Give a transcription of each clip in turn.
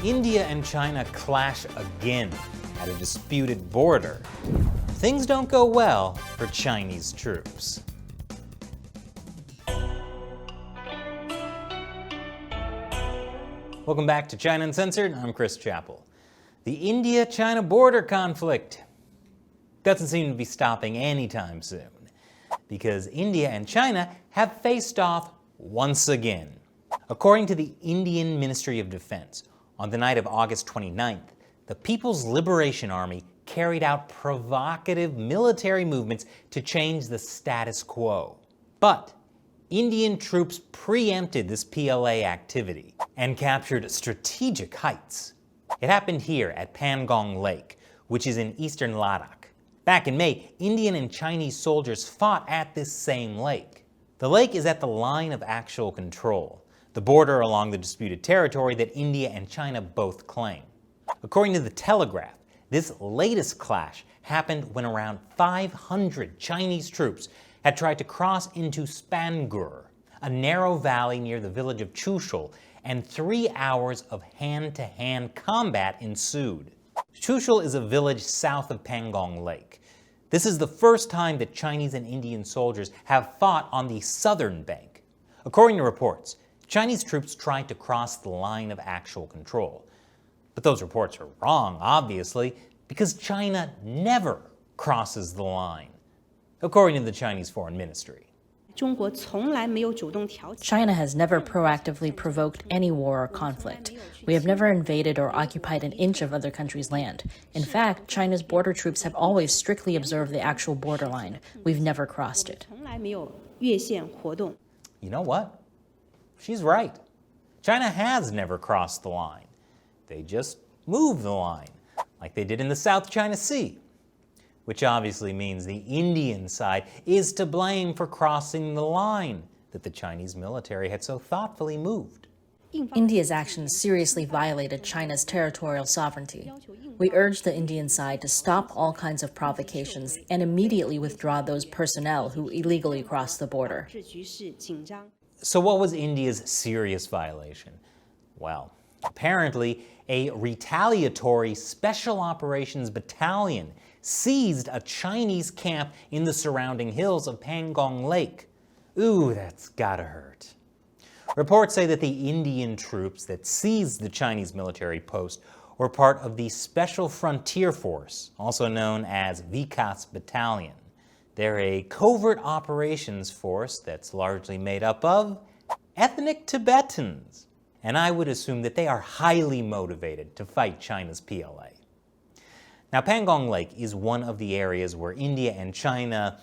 India and China clash again at a disputed border. Things don't go well for Chinese troops. Welcome back to China Uncensored. I'm Chris Chappell. The India-China border conflict doesn't seem to be stopping anytime soon, because India and China have faced off once again. According to the Indian Ministry of Defense, on the night of August 29th, the People's Liberation Army carried out provocative military movements to change the status quo. But Indian troops preempted this PLA activity and captured strategic heights. It happened here at Pangong Lake, which is in eastern Ladakh. Back in May, Indian and Chinese soldiers fought at this same lake. The lake is at the line of actual control, the border along the disputed territory that India and China both claim. According to the Telegraph, this latest clash happened when around 500 Chinese troops had tried to cross into Spangur, a narrow valley near the village of Chushul, and 3 hours of hand-to-hand combat ensued. Chushul is a village south of Pangong Lake. This is the first time that Chinese and Indian soldiers have fought on the southern bank. According to reports, Chinese troops tried to cross the line of actual control. But those reports are wrong, obviously, because China never crosses the line, according to the Chinese Foreign Ministry. China has never proactively provoked any war or conflict. We have never invaded or occupied an inch of other countries' land. In fact, China's border troops have always strictly observed the actual borderline. We've never crossed it. You know what? She's right. China has never crossed the line. They just moved the line, like they did in the South China Sea. Which obviously means the Indian side is to blame for crossing the line that the Chinese military had so thoughtfully moved. India's actions seriously violated China's territorial sovereignty. We urge the Indian side to stop all kinds of provocations and immediately withdraw those personnel who illegally crossed the border. So what was India's serious violation? Well, apparently a retaliatory special operations battalion seized a Chinese camp in the surrounding hills of Pangong Lake. Ooh, that's gotta hurt. Reports say that the Indian troops that seized the Chinese military post were part of the Special Frontier Force, also known as Vikas Battalion. They're a covert operations force that's largely made up of ethnic Tibetans, and I would assume that they are highly motivated to fight China's PLA. Now, Pangong Lake is one of the areas where India and China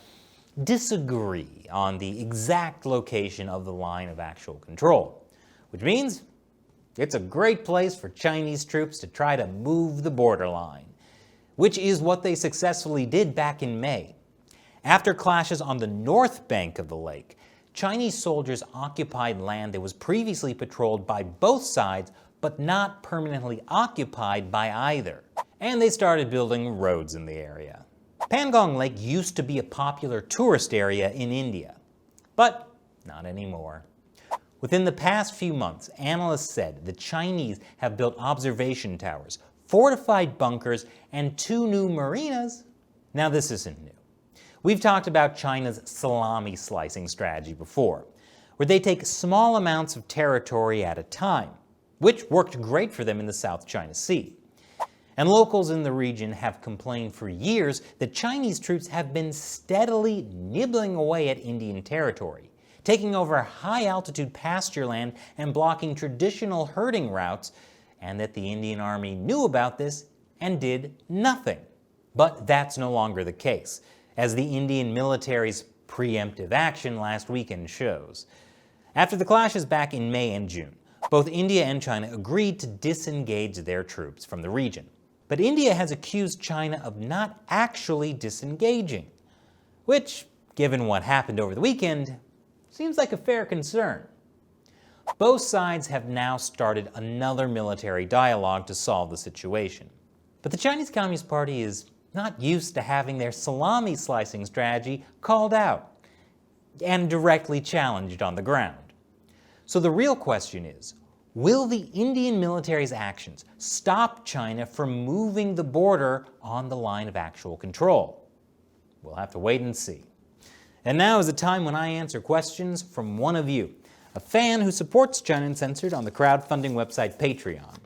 disagree on the exact location of the line of actual control, which means it's a great place for Chinese troops to try to move the borderline, which is what they successfully did back in May. After clashes on the north bank of the lake, Chinese soldiers occupied land that was previously patrolled by both sides, but not permanently occupied by either. And they started building roads in the area. Pangong Lake used to be a popular tourist area in India, but not anymore. Within the past few months, analysts said the Chinese have built observation towers, fortified bunkers, and 2 new marinas. Now, this isn't new. We've talked about China's salami slicing strategy before, where they take small amounts of territory at a time, which worked great for them in the South China Sea. And locals in the region have complained for years that Chinese troops have been steadily nibbling away at Indian territory, taking over high-altitude pasture land and blocking traditional herding routes, and that the Indian Army knew about this and did nothing. But that's no longer the case, as the Indian military's preemptive action last weekend shows. After the clashes back in May and June, both India and China agreed to disengage their troops from the region. But India has accused China of not actually disengaging, which, given what happened over the weekend, seems like a fair concern. Both sides have now started another military dialogue to solve the situation. But the Chinese Communist Party is not used to having their salami slicing strategy called out and directly challenged on the ground. So the real question is, Will the Indian military's actions stop China from moving the border on the line of actual control? We'll have to wait and see. And now is the time when I answer questions from one of you, a fan who supports China Uncensored on the crowdfunding website Patreon.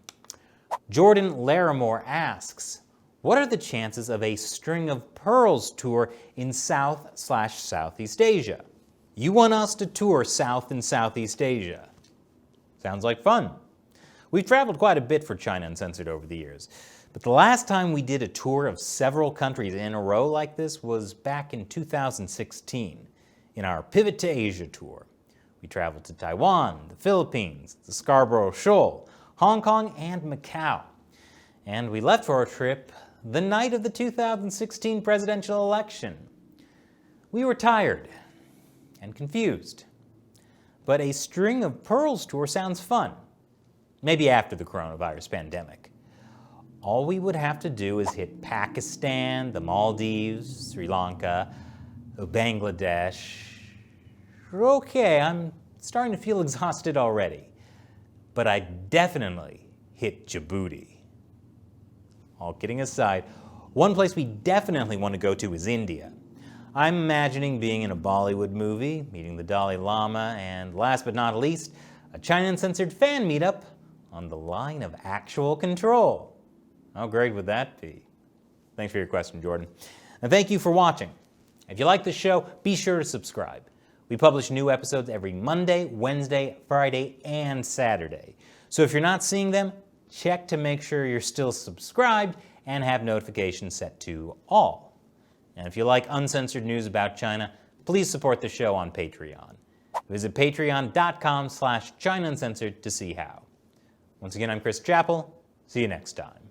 Jordan Larimore asks, what are the chances of a String of Pearls tour in South/Southeast Asia? You want us to tour South and Southeast Asia. Sounds like fun. We've traveled quite a bit for China Uncensored over the years, but the last time we did a tour of several countries in a row like this was back in 2016 in our Pivot to Asia tour. We traveled to Taiwan, the Philippines, the Scarborough Shoal, Hong Kong, and Macau. And we left for our trip the night of the 2016 presidential election. We were tired and confused. But a String of Pearls tour sounds fun. Maybe after the coronavirus pandemic. All we would have to do is hit Pakistan, the Maldives, Sri Lanka, Bangladesh. Okay, I'm starting to feel exhausted already. But I definitely hit Djibouti. All kidding aside, one place we definitely want to go to is India. I'm imagining being in a Bollywood movie, meeting the Dalai Lama, and last but not least, a China Uncensored fan meetup on the line of actual control. How great would that be? Thanks for your question, Jordan. And thank you for watching. If you like the show, be sure to subscribe. We publish new episodes every Monday, Wednesday, Friday, and Saturday. So if you're not seeing them, check to make sure you're still subscribed and have notifications set to all. And if you like uncensored news about China, please support the show on Patreon. Visit patreon.com/ChinaUncensored to see how. Once again, I'm Chris Chappell. See you next time.